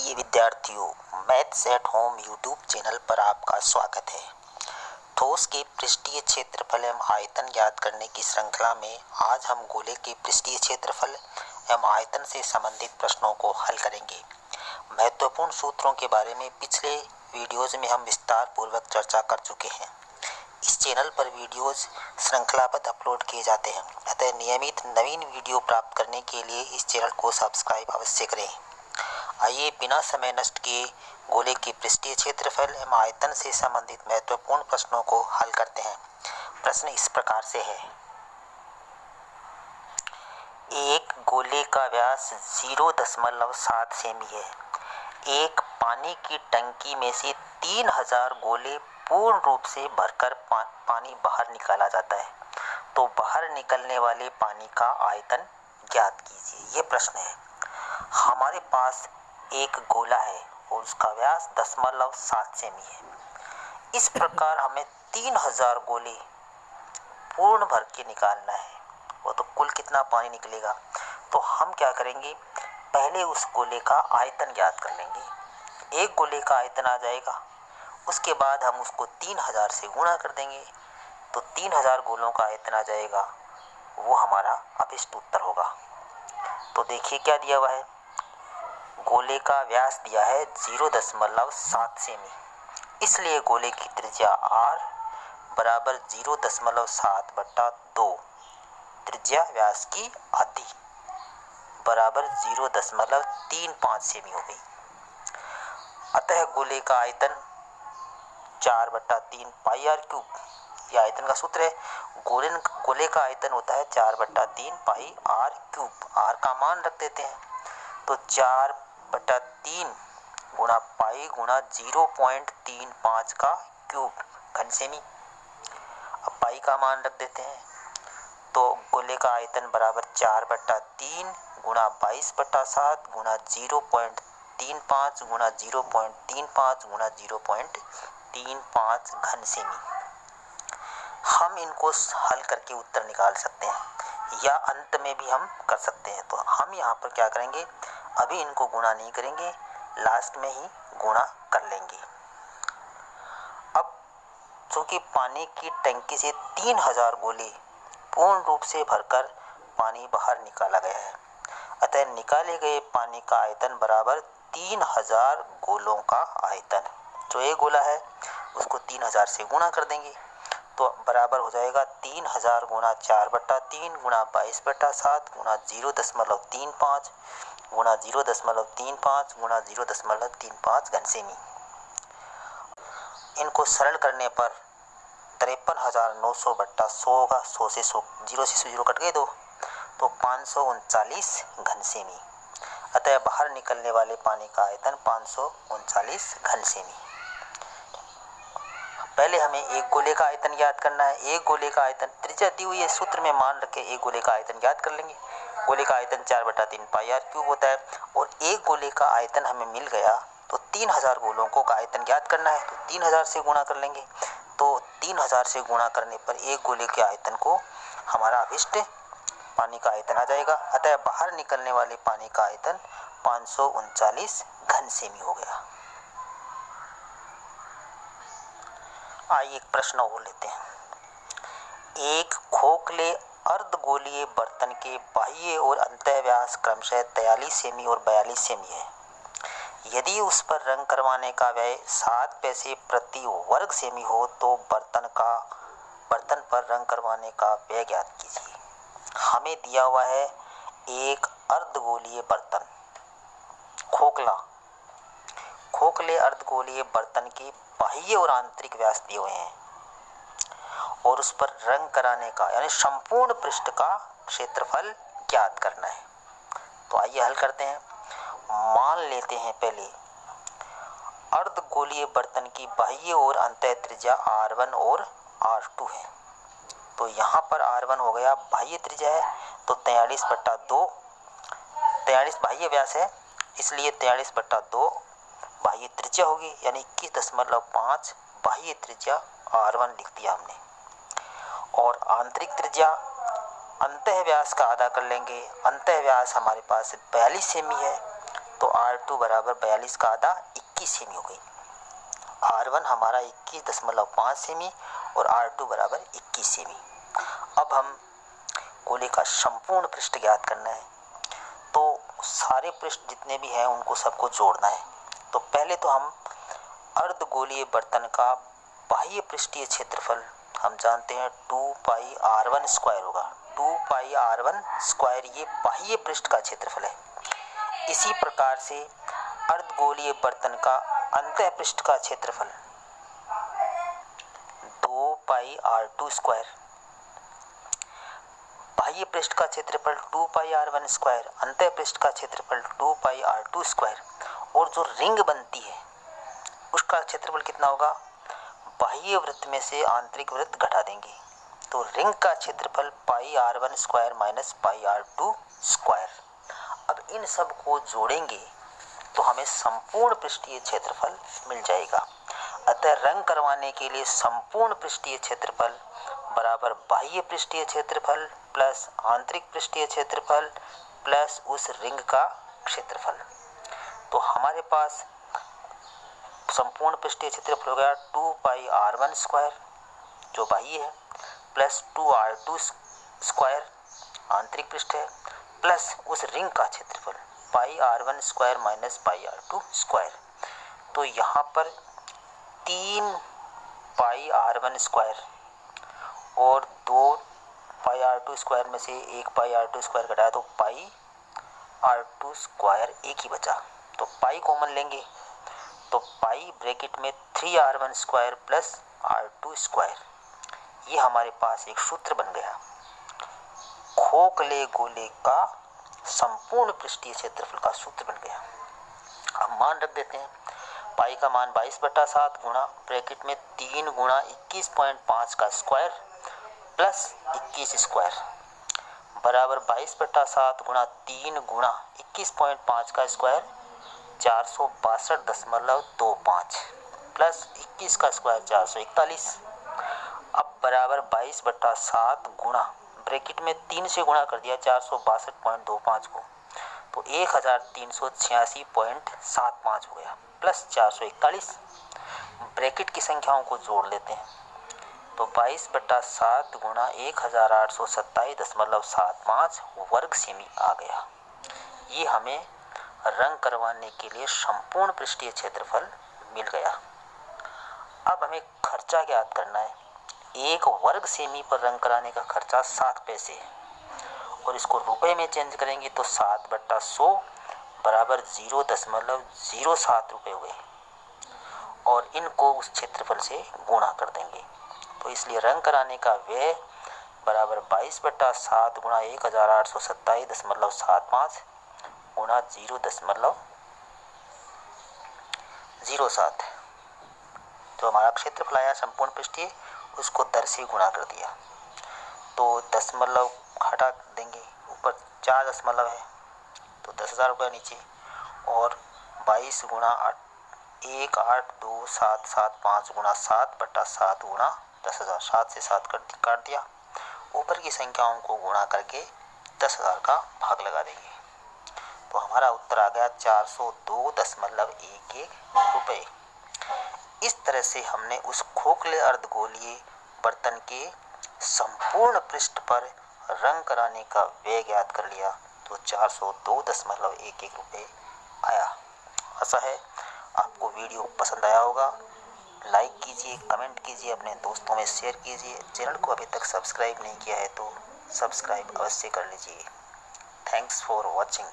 प्रिय विद्यार्थियों, maths at home YouTube channel पर आपका स्वागत है। ठोस के पृष्ठीय क्षेत्रफल एवं आयतन ज्ञात करने की श्रृंखला में आज हम गोले के पृष्ठीय क्षेत्रफल एवं आयतन से संबंधित प्रश्नों को हल करेंगे। महत्वपूर्ण सूत्रों के बारे में पिछले वीडियोज में हम विस्तार पूर्वक चर्चा कर चुके हैं। इस चैनल पर वीडियोज श्रृंखलाबद्ध अपलोड किए जाते हैं, अतः नियमित नवीन वीडियो प्राप्त करने के लिए इस चैनल को सब्सक्राइब अवश्य करें। आइए बिना समय नष्ट किए गोले के पृष्ठीय क्षेत्रफल एवं आयतन से संबंधित महत्वपूर्ण प्रश्नों को हल करते हैं। प्रश्न इस प्रकार से है। एक गोले का व्यास 0.7 सेमी है। एक पानी की टंकी में से 3000 गोले पूर्ण रूप से भरकर पानी बाहर निकाला जाता है, तो बाहर निकलने वाले पानी का आयतन ज्ञात कीजिए। ये प्रश्न है। हमारे पास एक गोला है और उसका व्यास 0.7 सेमी है। इस प्रकार हमें 3000 गोले पूर्ण भर के निकालना है। वो तो कुल कितना पानी निकलेगा, तो हम क्या करेंगे, पहले उस गोले का आयतन ज्ञात कर लेंगे। एक गोले का आयतन आ जाएगा, उसके बाद हम उसको 3000 से गुणा कर देंगे, तो 3000 गोलों का आयतन आ जाएगा। वो हमारा अभिष्ट उत्तर होगा। तो देखिए क्या दिया हुआ है। गोले का व्यास दिया है 0.7 सेमी, इसलिए गोले की त्रिज्या r बराबर 0.7/2, त्रिज्या व्यास की आधी बराबर 0.35 सेमी हो गई। अतः गोले का आयतन 4/3 पाई r क्यूब। यह आयतन का सूत्र है। गोले का आयतन होता है 4/3 पाई r क्यूब। r का मान रख देते हैं, तो 4/3 गुणा पाई गुणा 0.35 का क्यूब घन सेमी। अब पाई का मान रख देते हैं, तो गोले का आयतन बराबर 4/3 गुणा 22/7 गुणा 0.35 गुणा 0.35 गुणा 0.35 घन सेमी। हम इनको हल करके उत्तर निकाल सकते हैं या अंत में भी हम कर सकते हैं। तो हम यहाँ पर क्या करेंगे, अभी इनको गुणा नहीं करेंगे, लास्ट में ही गुणा कर लेंगे। अब चूंकि पानी की टंकी से 3000 गोले पूर्ण रूप से भरकर पानी बाहर निकाला गया है, अतः निकाले गए पानी का आयतन बराबर 3000 गोलों का आयतन। जो एक गोला है उसको 3000 से गुणा कर देंगे, तो बराबर हो जाएगा 3000 गुणा 4/3 गुणा 22/7 गुणा 0.35 गुणा 0.35 गुणा 0.35 घन सेमी। इनको सरल करने पर 53,900/100 होगा। 0 से 0 कट गए, तो 539 घन सेमी। अतः बाहर निकलने वाले पानी का आयतन 539 घन सेमी। पहले हमें एक गोले का आयतन ज्ञात करना है। एक गोले का आयतन त्रिज्या दी हुई है, सूत्र में मान रखे एक गोले का आयतन ज्ञात कर लेंगे। गोले का आयतन 4/3 पाई r क्यूब होता है, और एक गोले का आयतन हमें मिल गया, तो 3000 गोलों को का आयतन ज्ञात करना है, तो 3000 से गुणा कर लेंगे। तो 3000 से गुणा करने पर एक गोले के आयतन को हमारा अभिष्ट पानी का आयतन आ जाएगा। अतः बाहर निकलने वाले पानी का आयतन 539 घन सेमी हो गया। आइए एक प्रश्न और लेते हैं। एक खोखले अर्धगोलीय बर्तन के बाह्य और अंतः व्यास क्रमशः 43 सेमी और 42 सेमी है। यदि उस पर रंग करवाने का व्यय 7 पैसे प्रति वर्ग सेमी हो, तो बर्तन पर रंग करवाने का व्यय ज्ञात कीजिए। हमें दिया हुआ है एक अर्धगोलीय बर्तन, खोखले अर्धगोलीय बर्तन के बाह्य और आंतरिक व्यास दिए हुए हैं, और उस पर रंग कराने का यानी संपूर्ण पृष्ठ का क्षेत्रफल ज्ञात करना है। तो आइए हल करते हैं। मान लेते हैं पहले अर्धगोलीय बर्तन की बाह्य और अंतः त्रिज्या r1 और r2 है। तो यहाँ पर r1 हो गया बाह्य त्रिज्या है, तो 43/2, 43 बाह्य व्यास है, इसलिए 43/2 बाह्य त्रिज्या होगी, यानी 21.5 बाह्य त्रिज्या r1 लिख दिया हमने। और आंतरिक त्रिज्या अंतः व्यास का आधा कर लेंगे। अंतः व्यास हमारे पास 42 सेमी है, तो R2 बराबर 42 का आधा 21 सेमी हो गई। R1 हमारा 21.5 सेमी और R2 बराबर 21 सेमी। अब हम गोले का संपूर्ण पृष्ठ ज्ञात करना है, तो सारे पृष्ठ जितने भी हैं उनको सबको जोड़ना है। तो पहले तो हम अर्धगोलीय बर्तन का बाह्य पृष्ठीय क्षेत्रफल हम जानते हैं 2 पाई R1 स्क्वायर होगा। 2 पाई R1 स्क्वायर ये बाह्य पृष्ठ का क्षेत्रफल है। इसी प्रकार से अर्धगोलीय बर्तन का अंतः पृष्ठ का क्षेत्रफल 2 पाई R2 स्क्वायर, बाह्य पृष्ठ का क्षेत्रफल 2 पाई R1 स्क्वायर, अंतः पृष्ठ का क्षेत्रफल 2 पाई R2 स्क्वायर, और जो रिंग बनती है उसका क्षेत्रफल कितना होगा, बाह्य वृत्त में से आंतरिक वृत्त घटा देंगे, तो रिंग का क्षेत्रफल पाई R1 square minus pi R2 square. अब इन सब को जोड़ेंगे तो हमें संपूर्ण पृष्ठीय क्षेत्रफल मिल जाएगा। अतः रंग करवाने के लिए संपूर्ण पृष्ठीय क्षेत्रफल बराबर बाह्य पृष्ठीय क्षेत्रफल प्लस आंतरिक पृष्ठीय क्षेत्रफल प्लस उस रिंग का क्षेत्रफल। तो हमारे पास संपूर्ण पृष्ठीय क्षेत्रफल हो गया 2 पाई R1 स्क्वायर जो बाह्य है प्लस 2R2 स्क्वायर आंतरिक पृष्ठ है प्लस उस रिंग का क्षेत्रफल पाई R1 square minus pi R2 square. तो यहाँ पर 3 पाई R1 स्क्वायर और 2 पाई R2 स्क्वायर में से 1 पाई R2 स्क्वायर घटाया तो पाई R2 स्क्वायर एक ही बचा, तो पाई कॉमन लेंगे तो पाई ब्रैकेट में 3R1 square plus R2 square, ये हमारे पास एक सूत्र बन गया। खोखले गोले का संपूर्ण पृष्ठीय क्षेत्रफल का सूत्र बन गया। अब मान रख देते हैं, पाई का मान 22/7 गुणा ब्रैकेट में 3 गुणा 21.5 का स्क्वायर प्लस 21 स्क्वायर बराबर 22/7 गुणा 3 गुणा 21.5 का स्क्वायर 462.25 प्लस 21 का स्क्वायर 441। अब बराबर 22/7 गुणा ब्रैकेट में 3 से गुणा कर दिया 462.25 को, तो 1386.75 हो गया प्लस 441। ब्रैकेट की संख्याओं को जोड़ लेते हैं तो 22/7 गुणा 1827.75 वर्ग सेमी आ गया। ये हमें रंग करवाने के लिए संपूर्ण पृष्ठीय क्षेत्रफल मिल गया। अब हमें खर्चा ज्ञात करना है। 1 वर्ग सेमी पर रंग कराने का खर्चा 7 पैसे है और इसको रुपए में चेंज करेंगे तो 7/100 बराबर 0.07 रुपये हुए और इनको उस क्षेत्रफल से गुणा कर देंगे। तो इसलिए रंग कराने का व्यय बराबर 22/7 गुणा 1827.75 गुणा 0.07, जो हमारा क्षेत्रफल आया संपूर्ण पृष्ठीय उसको 10 से गुणा कर दिया तो दशमलव हटा देंगे, ऊपर 4 दशमलव है तो 10,000 रुपये नीचे, और 22 गुणा 182,775 गुणा 7/7 गुणा 10,000, 7 से 7 काट दिया, ऊपर की संख्याओं को गुणा करके 10,000 का भाग लगा देंगे तो हमारा उत्तर आ गया 402.11 रुपये। इस तरह से हमने उस खोखले अर्धगोलीय बर्तन के संपूर्ण पृष्ठ पर रंग कराने का व्यय ज्ञात कर लिया तो 402.11 रुपये आया। आशा है आपको वीडियो पसंद आया होगा। लाइक कीजिए, कमेंट कीजिए, अपने दोस्तों में शेयर कीजिए। चैनल को अभी तक सब्सक्राइब नहीं किया है तो सब्सक्राइब अवश्य कर लीजिए। Thanks for watching.